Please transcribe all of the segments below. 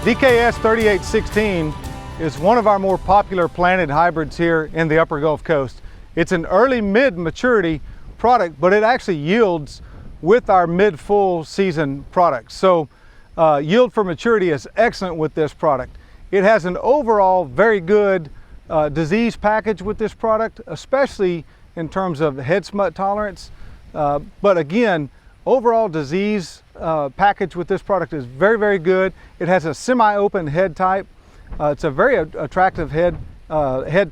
DKS 3816 is one of our more popular planted hybrids here in the Upper Gulf Coast. It's an early mid-maturity product, but it actually yields with our mid-full season products. So yield for maturity is excellent with this product. It has an overall very good disease package with this product, especially in terms of head smut tolerance. But again, overall disease package with this product is very, very good. It has a semi-open head type. It's a very attractive head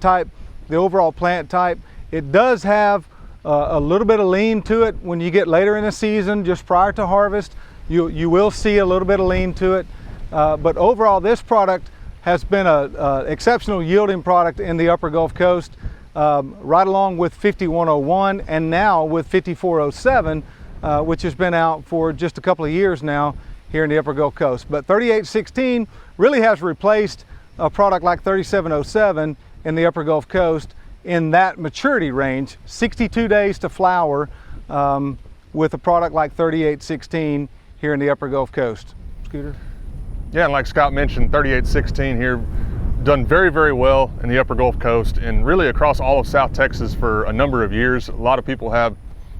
type, the overall plant type. It does have a little bit of lean to it when you get later in the season, just prior to harvest. You will see a little bit of lean to it. But overall, this product has been an exceptional yielding product in the Upper Gulf Coast, right along with 5101 and now with 5407, which has been out for just a couple of years now here in the Upper Gulf Coast. But 3816 really has replaced a product like 3707 in the Upper Gulf Coast in that maturity range, 62 days to flower, with a product like 3816 here in the Upper Gulf Coast. Scooter? Yeah, and like Scott mentioned, 3816 here done very, very well in the Upper Gulf Coast and really across all of South Texas for a number of years. A lot of people have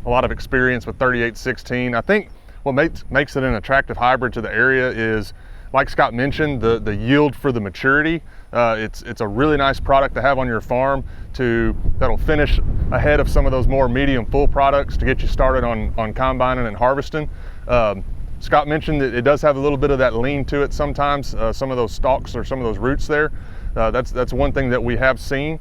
a lot of experience with 3816. I think what makes it an attractive hybrid to the area is, like Scott mentioned, the yield for the maturity. It's a really nice product to have on your farm that'll finish ahead of some of those more medium full products to get you started on combining and harvesting. Scott mentioned that it does have a little bit of that lean to it sometimes, some of those stalks or some of those roots there. That's one thing that we have seen.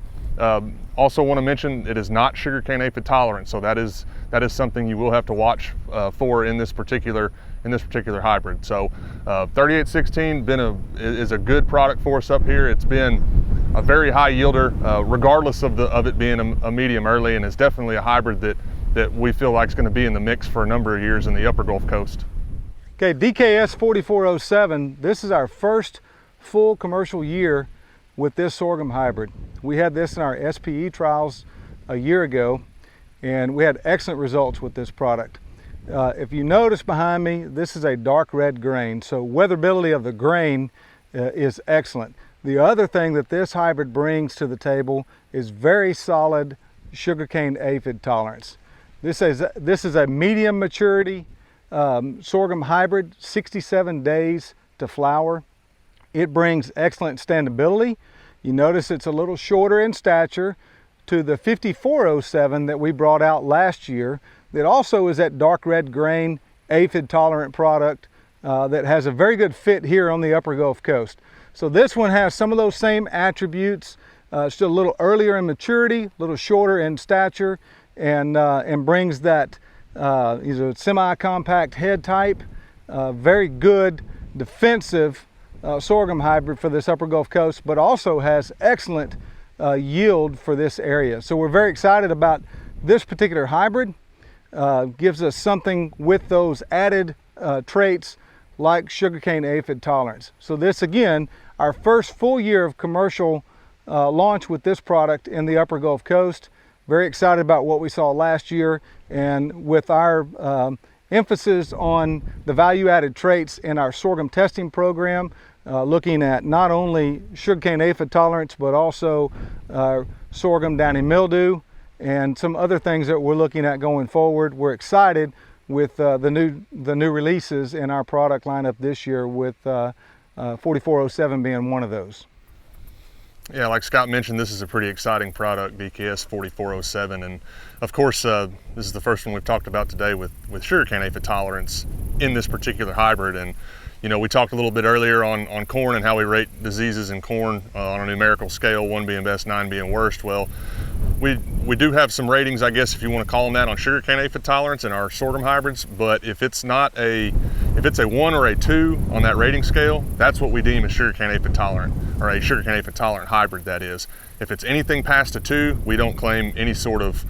Also want to mention it is not sugarcane aphid tolerant, so that is something you will have to watch for in this particular hybrid. So 3816 is a good product for us up here. It's been a very high yielder, regardless of it being a medium early, and it's definitely a hybrid that we feel like is going to be in the mix for a number of years in the Upper Gulf Coast. Okay, DKS 4407, this is our first full commercial year with this sorghum hybrid. We had this in our SPE trials a year ago, and we had excellent results with this product. If you notice behind me, this is a dark red grain, so weatherability of the grain is excellent. The other thing that this hybrid brings to the table is very solid sugarcane aphid tolerance. This is a medium maturity sorghum hybrid, 67 days to flower. It brings excellent standability. You notice it's a little shorter in stature to the 5407 that we brought out last year, that also is that dark red grain aphid tolerant product that has a very good fit here on the Upper Gulf Coast. So this one has some of those same attributes, still a little earlier in maturity, a little shorter in stature, and brings that semi-compact head type, very good defensive sorghum hybrid for this Upper Gulf Coast, but also has excellent yield for this area. So we're very excited about this particular hybrid. Gives us something with those added traits like sugarcane aphid tolerance. So this, again, our first full year of commercial launch with this product in the Upper Gulf Coast. Very excited about what we saw last year, and with our emphasis on the value-added traits in our sorghum testing program, looking at not only sugarcane aphid tolerance, but also sorghum downy mildew and some other things that we're looking at going forward. We're excited with the new releases in our product lineup this year, with 4407 being one of those. Yeah, like Scott mentioned, this is a pretty exciting product, DKS 4407, and of course this is the first one we've talked about today with sugarcane aphid tolerance in this particular hybrid. And you know, we talked a little bit earlier on corn and how we rate diseases in corn on a numerical scale, 1 being best, 9 being worst. Well, we do have some ratings, I guess, if you want to call them that, on sugarcane aphid tolerance in our sorghum hybrids. But if it's a 1 or a 2 on that rating scale, that's what we deem a sugarcane aphid tolerant, or a sugarcane aphid tolerant hybrid, that is. If it's anything past a 2, we don't claim any sort of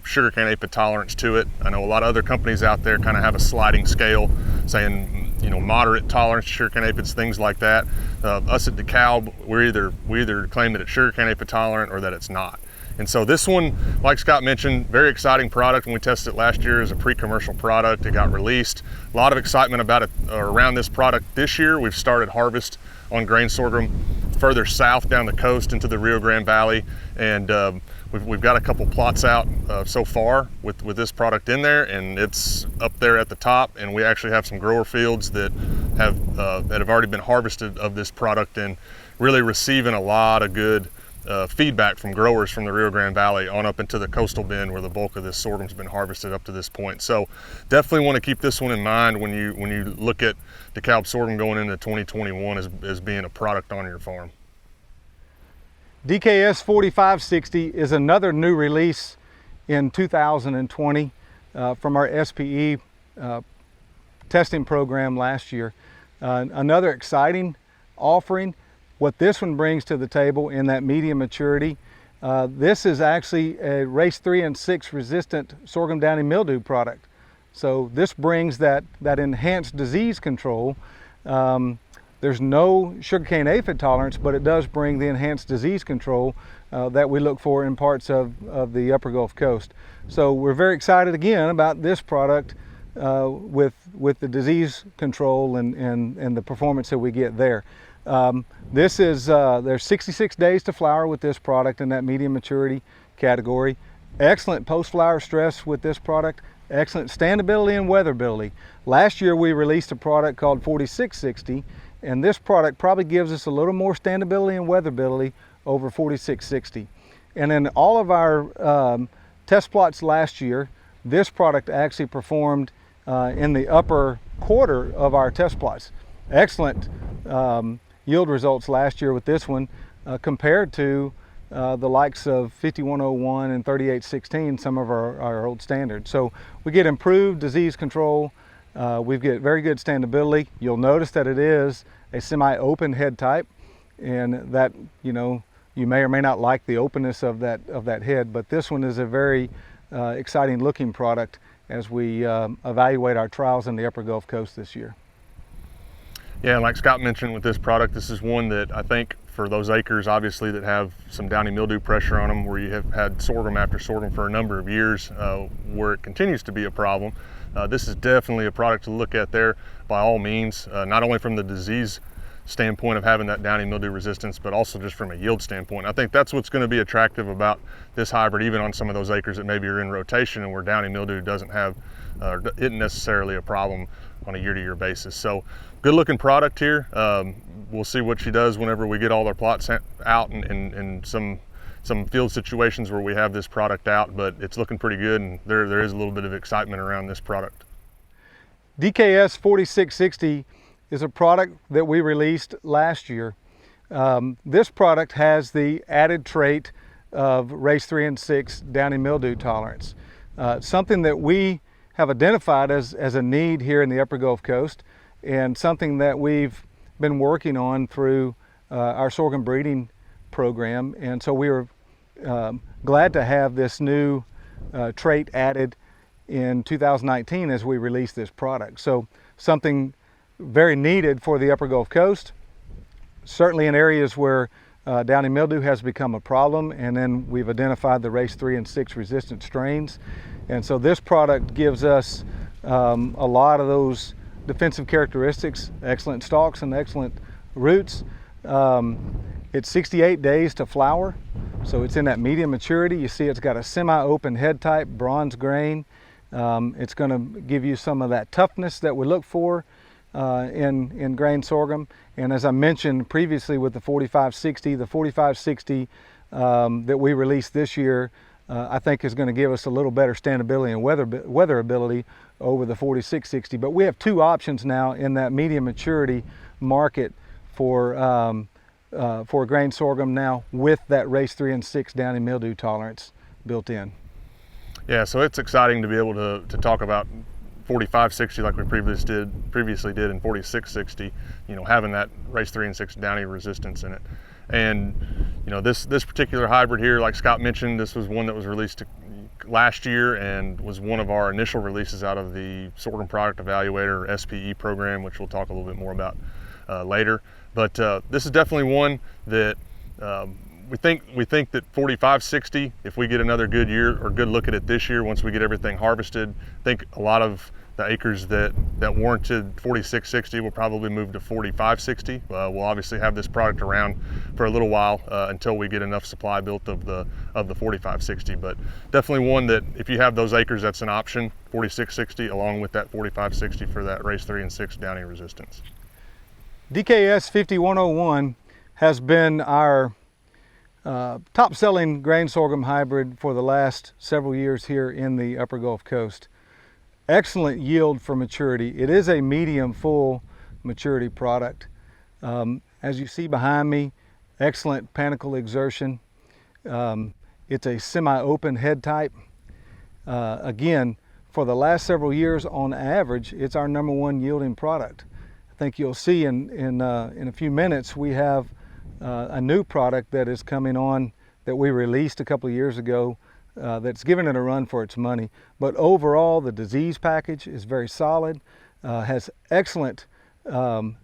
sugarcane aphid tolerance to it. I know a lot of other companies out there kind of have a sliding scale saying, moderate tolerance to sugarcane aphids, things like that. Us at Dekalb, we either claim that it's sugarcane aphid tolerant or that it's not. And so this one, like Scott mentioned, very exciting product. When we tested it last year as a pre-commercial product, it got released. A lot of excitement about it around this product this year. We've started harvest on grain sorghum further south down the coast into the Rio Grande Valley, and we've got a couple plots out so far with this product in there, and it's up there at the top. And we actually have some grower fields that have already been harvested of this product, and really receiving a lot of good feedback from growers from the Rio Grande Valley on up into the coastal bend where the bulk of this sorghum's been harvested up to this point. So definitely want to keep this one in mind when you look at Dekalb sorghum going into 2021 as being a product on your farm. DKS 4560 is another new release in 2020 from our SPE testing program last year. Another exciting offering. What this one brings to the table in that medium maturity, this is actually a race 3 and 6 resistant sorghum downy mildew product. So this brings that enhanced disease control. There's no sugarcane aphid tolerance, but it does bring the enhanced disease control that we look for in parts of the upper Gulf Coast. So we're very excited again about this product with the disease control and the performance that we get there. There's 66 days to flower with this product in that medium maturity category. Excellent post-flower stress with this product. Excellent standability and weatherability. Last year we released a product called 4660, and this product probably gives us a little more standability and weatherability over 4660. And in all of our test plots last year, this product actually performed in the upper quarter of our test plots. Excellent yield results last year with this one compared to the likes of 5101 and 3816, some of our old standards. So we get improved disease control. We get very good standability. You'll notice that it is a semi-open head type, and that you may or may not like the openness of that head, but this one is a very exciting looking product as we evaluate our trials in the upper Gulf Coast this year. Yeah, and like Scott mentioned with this product, this is one that I think for those acres obviously that have some downy mildew pressure on them, where you have had sorghum after sorghum for a number of years, where it continues to be a problem, this is definitely a product to look at there by all means, not only from the disease standpoint of having that downy mildew resistance, but also just from a yield standpoint. I think that's what's going to be attractive about this hybrid, even on some of those acres that maybe are in rotation and where downy mildew isn't necessarily a problem on a year-to-year basis. So good looking product here. We'll see what she does whenever we get all our plots out and some field situations where we have this product out, but it's looking pretty good, and there is a little bit of excitement around this product. DKS 4660 is a product that we released last year. This product has the added trait of race 3 and 6 downy mildew tolerance. Something that we have identified as a need here in the upper Gulf Coast, and something that we've been working on through our sorghum breeding program. And so we were glad to have this new trait added in 2019 as we released this product. So something very needed for the upper Gulf Coast, certainly in areas where downy mildew has become a problem, and then we've identified the race 3 and 6 resistant strains. And so this product gives us a lot of those defensive characteristics, excellent stalks and excellent roots. It's 68 days to flower, so it's in that medium maturity. You see it's got a semi-open head type, bronze grain. It's going to give you some of that toughness that we look for in grain sorghum. And as I mentioned previously with the 4560 that we released this year, I think is going to give us a little better standability and weatherability over the 4660. But we have two options now in that medium maturity market for grain sorghum now, with that race 3 and 6 downy mildew tolerance built in. Yeah, so it's exciting to be able to talk about 4560 like we previously did in 4660, having that race 3 and 6 downy resistance in it. And this particular hybrid here, like Scott mentioned, this was one that was released a back last year and was one of our initial releases out of the Sorghum Product Evaluator, or SPE program, which we'll talk a little bit more about later. But this is definitely one that we think that 4560, if we get another good year or good look at it this year, once we get everything harvested, I think a lot of the acres that warranted 4660 will probably move to 4560. We'll obviously have this product around for a little while until we get enough supply built of the 4560. But definitely one that, if you have those acres, that's an option. 4660 along with that 4560 for that race 3 and 6 downy resistance. DKS 5101 has been our top-selling grain sorghum hybrid for the last several years here in the Upper Gulf Coast. Excellent yield for maturity. It is a medium full maturity product. As you see behind me, excellent panicle exertion. It's a semi-open head type. Again, for the last several years, on average, it's our #1 yielding product. I think you'll see in a few minutes we have a new product that is coming on that we released a couple of years ago that's given it a run for its money. But overall, the disease package is very solid, has excellent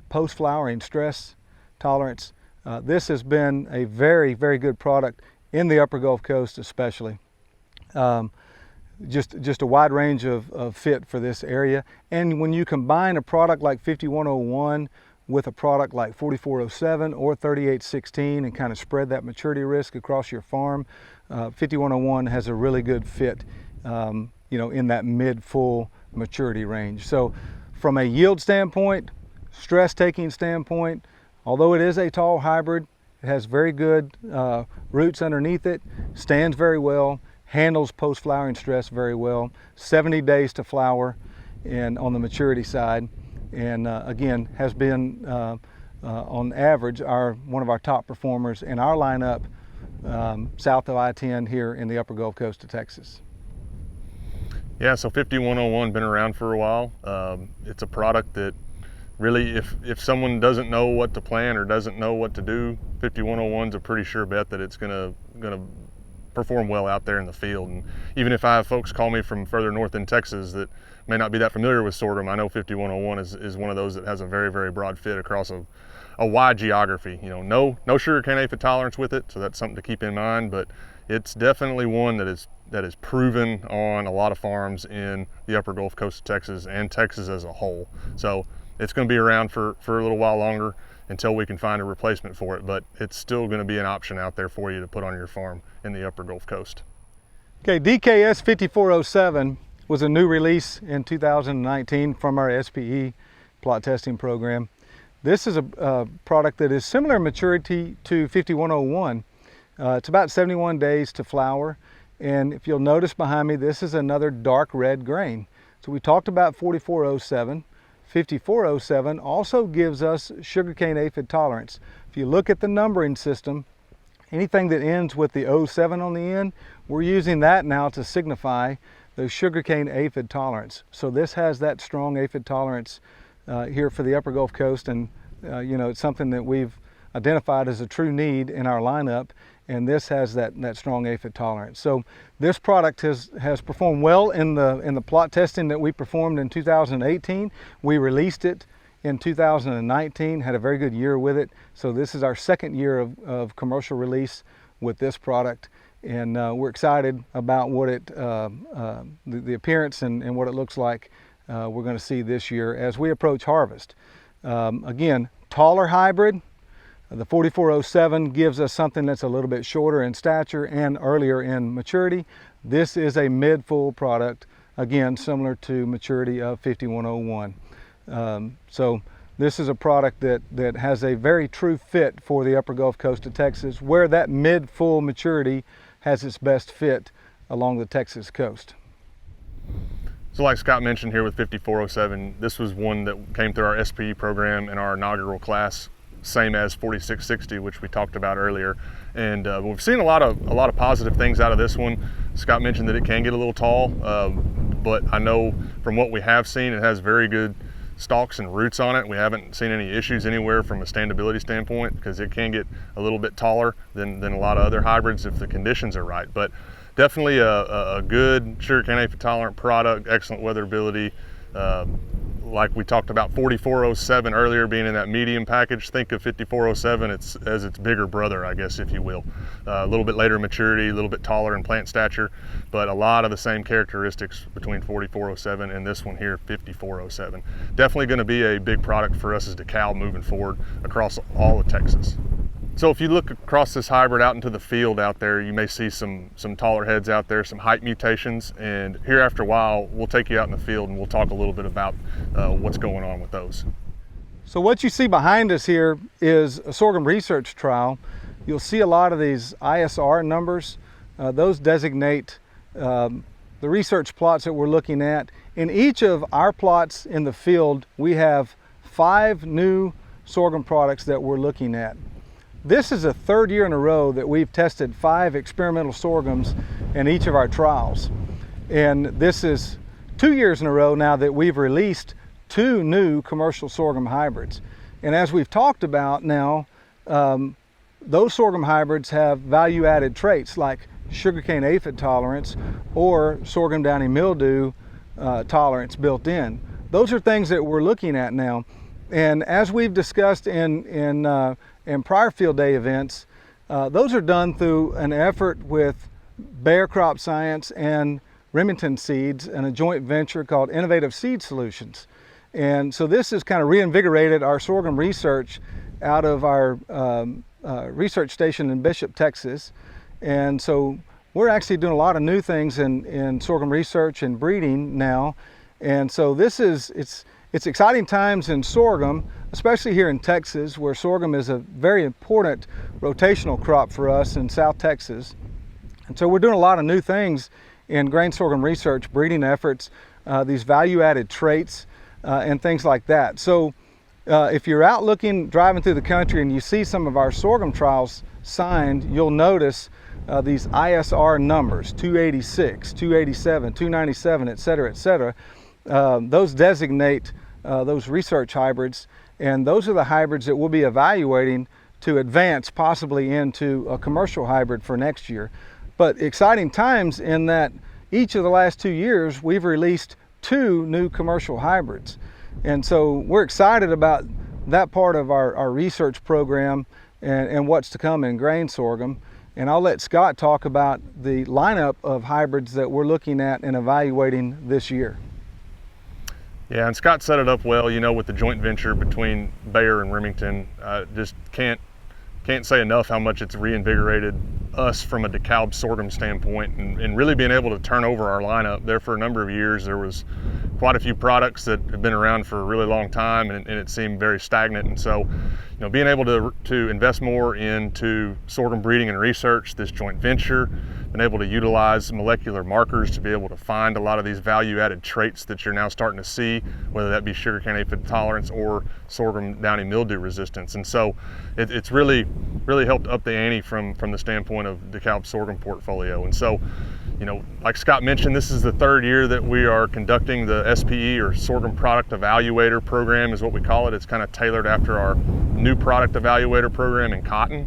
post-flowering stress tolerance. This has been a very, very good product in the Upper Gulf Coast especially. Just a wide range of fit for this area. And when you combine a product like 5101 with a product like 4407 or 3816 and kind of spread that maturity risk across your farm, 5101 has a really good fit, in that mid-full maturity range. So from a yield standpoint, stress-taking standpoint, although it is a tall hybrid, it has very good roots underneath it, stands very well, handles post-flowering stress very well, 70 days to flower and on the maturity side. And again, has been on average one of our top performers in our lineup south of I-10 here in the Upper Gulf Coast of Texas. Yeah, so 5101 been around for a while. It's a product that really, if someone doesn't know what to plant or doesn't know what to do, 5101's a pretty sure bet that it's gonna perform well out there in the field. And even if I have folks call me from further north in Texas that may not be that familiar with sorghum, I know 5101 is one of those that has a very, very broad fit across a wide geography. No sugarcane aphid tolerance with it, so that's something to keep in mind, but it's definitely one that is proven on a lot of farms in the Upper Gulf Coast of Texas and Texas as a whole. So it's going to be around for a little while longer until we can find a replacement for it, but it's still going to be an option out there for you to put on your farm in the Upper Gulf Coast. Okay, DKS 5407 was a new release in 2019 from our SPE plot testing program. This is a product that is similar in maturity to 5101. It's about 71 days to flower, and if you'll notice behind me, this is another dark red grain. So we talked about 4407. 5407 also gives us sugarcane aphid tolerance. If you look at the numbering system, anything that ends with the 07 on the end, we're using that now to signify the sugarcane aphid tolerance. So this has that strong aphid tolerance here for the Upper Gulf Coast, and it's something that we've identified as a true need in our lineup, and this has that strong aphid tolerance. So this product has performed well in the plot testing that we performed in 2018. We released it in 2019, had a very good year with it. So this is our second year of commercial release with this product, and we're excited about what the appearance and what it looks like we're going to see this year as we approach harvest. Again, taller hybrid. The 4407 gives us something that's a little bit shorter in stature and earlier in maturity. This is a mid-full product, again, similar to maturity of 5101. So this is a product that has a very true fit for the Upper Gulf Coast of Texas, where that mid-full maturity has its best fit along the Texas coast. So like Scott mentioned here with 5407, this was one that came through our SPE program in our inaugural class, same as 4660, which we talked about earlier. And we've seen a lot of positive things out of this one. Scott mentioned that it can get a little tall, but I know from what we have seen, it has very good stalks and roots on it. We haven't seen any issues anywhere from a standability standpoint, because it can get a little bit taller than a lot of other hybrids if the conditions are right. But definitely a good sugarcane aphid tolerant product, excellent weatherability. Like we talked about 4407 earlier being in that medium package, think of 5407 as its bigger brother, I guess, if you will. A little bit later maturity, a little bit taller in plant stature, but a lot of the same characteristics between 4407 and this one here, 5407. Definitely going to be a big product for us as Dekalb moving forward across all of Texas. So if you look across this hybrid out into the field out there, you may see some taller heads out there, some height mutations, and here after a while, we'll take you out in the field and we'll talk a little bit about what's going on with those. So what you see behind us here is a sorghum research trial. You'll see a lot of these ISR numbers. Those designate the research plots that we're looking at. In each of our plots in the field, we have 5 new sorghum products that we're looking at. This is the 3rd year in a row that we've tested 5 experimental sorghums in each of our trials. And this is 2 years in a row now that we've released 2 new commercial sorghum hybrids. And as we've talked about now, those sorghum hybrids have value-added traits like sugarcane aphid tolerance or sorghum downy mildew tolerance built in. Those are things that we're looking at now. And as we've discussed in prior field day events, those are done through an effort with Bayer Crop Science and Remington Seeds and a joint venture called Innovative Seed Solutions. And so this has kind of reinvigorated our sorghum research out of our research station in Bishop, Texas. And so we're actually doing a lot of new things in sorghum research and breeding now. And so this is, it's exciting times in sorghum, especially here in Texas, where sorghum is a very important rotational crop for us in South Texas. And so we're doing a lot of new things in grain sorghum research, breeding efforts, these value-added traits, and things like that. So if you're out driving through the country and you see some of our sorghum trials signed, you'll notice these ISR numbers, 286, 287, 297, et cetera, et cetera. Those designate those research hybrids, and those are the hybrids that we'll be evaluating to advance possibly into a commercial hybrid for next year. But exciting times in that each of the last 2 years we've released 2 new commercial hybrids. And so we're excited about that part of our research program and what's to come in grain sorghum. And I'll let Scott talk about the lineup of hybrids that we're looking at and evaluating this year. Yeah, and Scott set it up well, you know, with the joint venture between Bayer and Remington. Just can't say enough how much it's reinvigorated us from a Dekalb sorghum standpoint, and really being able to turn over our lineup. There for a number of years, there was quite a few products that have been around for a really long time, and it seemed very stagnant. And so, you know, being able to invest more into sorghum breeding and research, this joint venture, been able to utilize molecular markers to be able to find a lot of these value-added traits that you're now starting to see, whether that be sugarcane aphid tolerance or sorghum downy mildew resistance. And so it's really helped up the ante from the standpoint of Dekalb sorghum portfolio. And so, you know, like Scott mentioned, this is the 3rd year that we are conducting the SPE, or Sorghum Product Evaluator program is what we call it. It's kind of tailored after our new product evaluator program in cotton,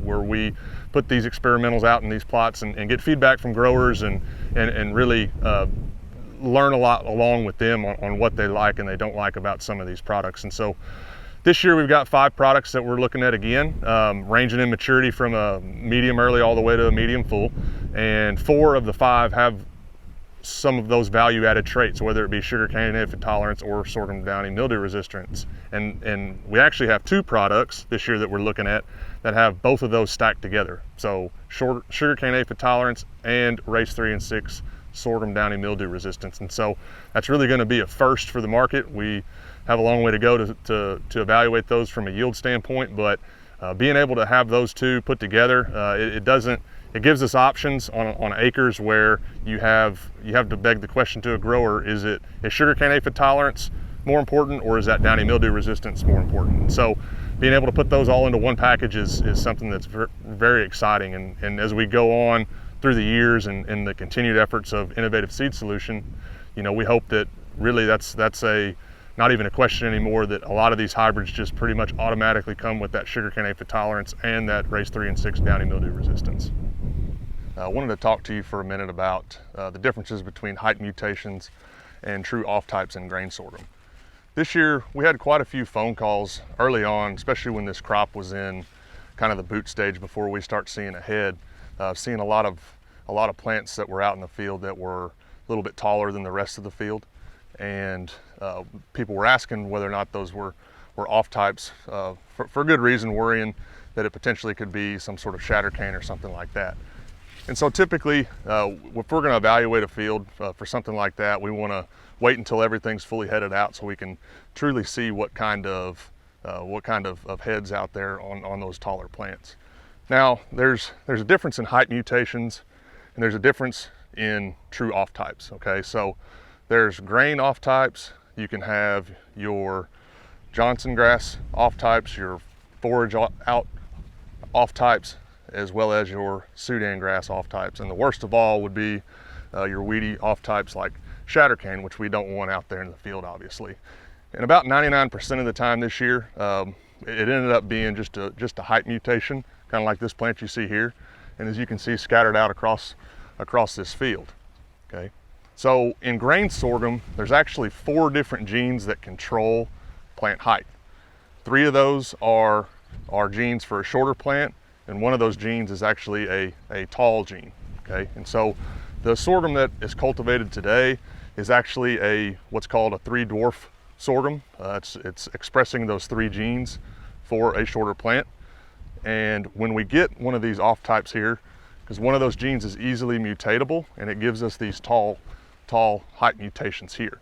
where we put these experimentals out in these plots and get feedback from growers and really learn a lot along with them on what they like and they don't like about some of these products. And so this year we've got 5 products that we're looking at again, ranging in maturity from a medium early all the way to a medium full. And 4 of the 5 have some of those value-added traits, whether it be sugarcane aphid tolerance or sorghum downy mildew resistance. And we actually have 2 products this year that we're looking at that have both of those stacked together. So sugarcane aphid tolerance and race 3 and 6 sorghum downy mildew resistance. And so that's really going to be a first for the market. We have a long way to go to evaluate those from a yield standpoint, but being able to have those 2 put together, it gives us options on acres where you have to beg the question to a grower: is sugarcane aphid tolerance more important, or is that downy mildew resistance more important? So being able to put those all into one package is something that's very exciting. And as we go on through the years and the continued efforts of Innovative Seed Solution, you know, we hope that really that's a not even a question anymore that a lot of these hybrids just pretty much automatically come with that sugarcane aphid tolerance and that race 3 and 6 downy mildew resistance. I wanted to talk to you for a minute about the differences between height mutations and true off types in grain sorghum. This year we had quite a few phone calls early on, especially when this crop was in kind of the boot stage before we start seeing a head, seeing a lot of plants that were out in the field that were a little bit taller than the rest of the field, and people were asking whether or not those were off types for good reason, worrying that it potentially could be some sort of Sugarcane or something like that. And so typically, if we're going to evaluate a field for something like that, we want to wait until everything's fully headed out so we can truly see what kind of heads out there on those taller plants. Now, there's a difference in height mutations, and there's a difference in true off types. Okay, so there's grain off types. You can have your Johnson grass off types, your forage out off types, as well as your Sudan grass off types. And the worst of all would be your weedy off types like Sugarcane, which we don't want out there in the field, obviously. And about 99% of the time this year, it ended up being just a height mutation, kind of like this plant you see here. And as you can see, scattered out across this field. Okay, so in grain sorghum, there's actually 4 different genes that control plant height. 3 of those are genes for a shorter plant, and 1 of those genes is actually a tall gene. Okay, and so the sorghum that is cultivated today is actually what's called a 3 dwarf sorghum. It's expressing those 3 genes for a shorter plant. And when we get one of these off types here, because one of those genes is easily mutatable, and it gives us these tall height mutations here.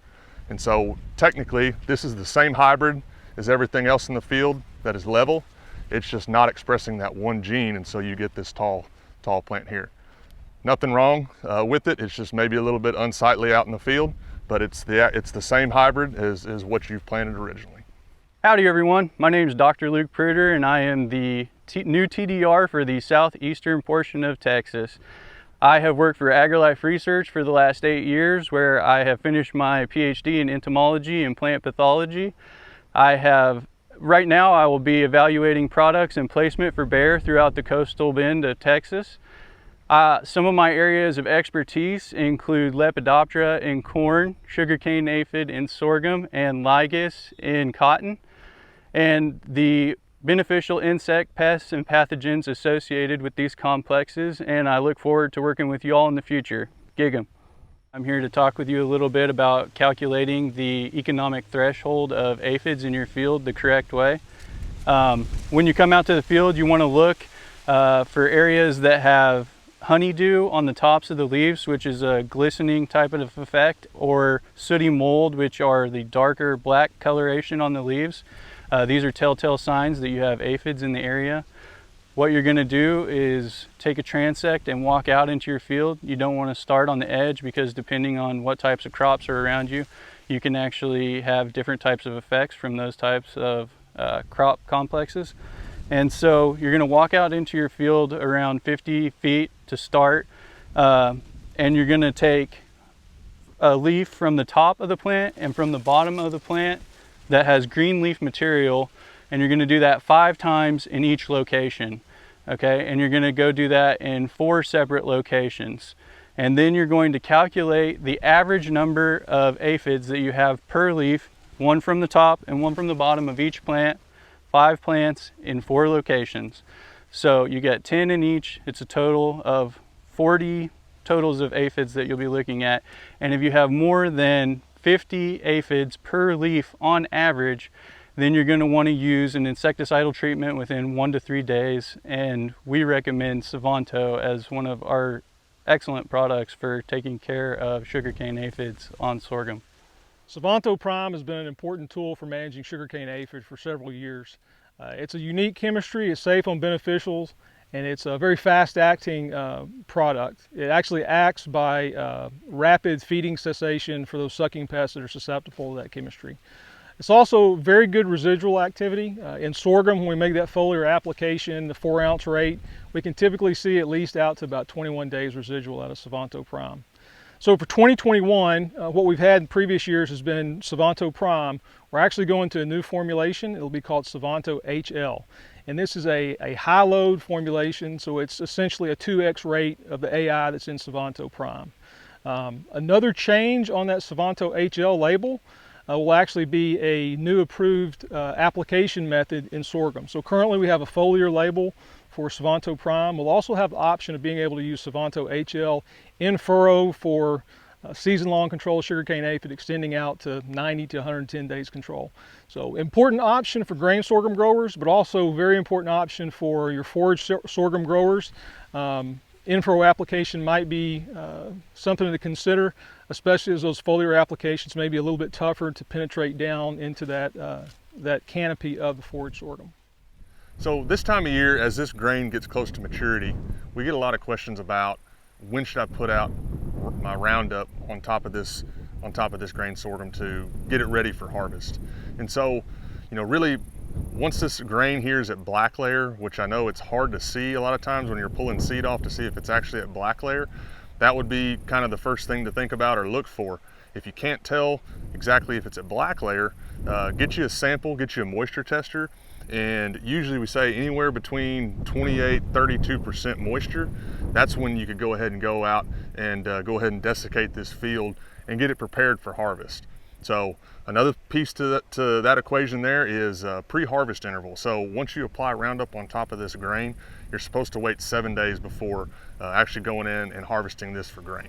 And so technically this is the same hybrid as everything else in the field that is level. It's just not expressing that 1 gene, and so you get this tall plant here. Nothing wrong with it. It's just maybe a little bit unsightly out in the field, but it's the same hybrid as what you've planted originally. Howdy everyone, my name is Dr. Luke Pruter, and I am the new TDR for the southeastern portion of Texas. I have worked for AgriLife Research for the last 8 years, where I have finished my PhD in entomology and plant pathology. Right now I will be evaluating products and placement for Bayer throughout the coastal bend of Texas. Some of my areas of expertise include Lepidoptera in corn, sugarcane aphid in sorghum, and Lygus in cotton, and the beneficial insect pests and pathogens associated with these complexes, and I look forward to working with you all in the future. Gig 'em. I'm here to talk with you a little bit about calculating the economic threshold of aphids in your field the correct way. When you come out to the field, you want to look for areas that have honeydew on the tops of the leaves, which is a glistening type of effect, or sooty mold, which are the darker black coloration on the leaves. These are telltale signs that you have aphids in the area. What you're going to do is take a transect and walk out into your field. You don't want to start on the edge, because depending on what types of crops are around you, you can actually have different types of effects from those types of crop complexes. And so you're going to walk out into your field around 50 feet to start, and you're going to take a leaf from the top of the plant and from the bottom of the plant that has green leaf material, and you're going to do that 5 times in each location. Okay, and you're going to go do that in 4 separate locations, and then you're going to calculate the average number of aphids that you have per leaf, 1 from the top and 1 from the bottom of each plant, 5 plants in 4 locations. So you get 10 in each. It's a total of 40 totals of aphids that you'll be looking at. And if you have more than 50 aphids per leaf on average, then you're going to want to use an insecticidal treatment within 1 to 3 days. And we recommend Sivanto as one of our excellent products for taking care of sugarcane aphids on sorghum. Sivanto Prime has been an important tool for managing sugarcane aphid for several years. It's a unique chemistry, it's safe on beneficials, and it's a very fast-acting product. It actually acts by rapid feeding cessation for those sucking pests that are susceptible to that chemistry. It's also very good residual activity. In sorghum, when we make that foliar application, the 4-ounce rate, we can typically see at least out to about 21 days residual out of Sivanto Prime. So for 2021, what we've had in previous years has been Sivanto Prime. We're actually going to a new formulation. It'll be called Sivanto HL. And this is a high load formulation, so it's essentially a 2x rate of the AI that's in Sivanto Prime. Another change on that Sivanto HL label will actually be a new approved application method in sorghum. So currently we have a foliar label for Sivanto Prime. We'll also have the option of being able to use Sivanto HL in furrow for season-long control of sugarcane aphid, extending out to 90 to 110 days control. So important option for grain sorghum growers, but also very important option for your forage sorghum growers. In-furrow application might be something to consider, especially as those foliar applications may be a little bit tougher to penetrate down into that canopy of the forage sorghum. So this time of year, as this grain gets close to maturity, we get a lot of questions about when should I put out my Roundup on top of this grain sorghum to get it ready for harvest. And so, really, once this grain here is at black layer, which I know it's hard to see a lot of times when you're pulling seed off to see if it's actually at black layer, that would be kind of the first thing to think about or look for. If you can't tell exactly if it's at black layer, get you a sample, get you a moisture tester, and usually we say anywhere between 28-32% moisture. That's when you could go ahead and go out and go ahead and desiccate this field and get it prepared for harvest. So another piece to that equation there is pre-harvest interval. So once you apply Roundup on top of this grain, you're supposed to wait 7 days before actually going in and harvesting this for grain.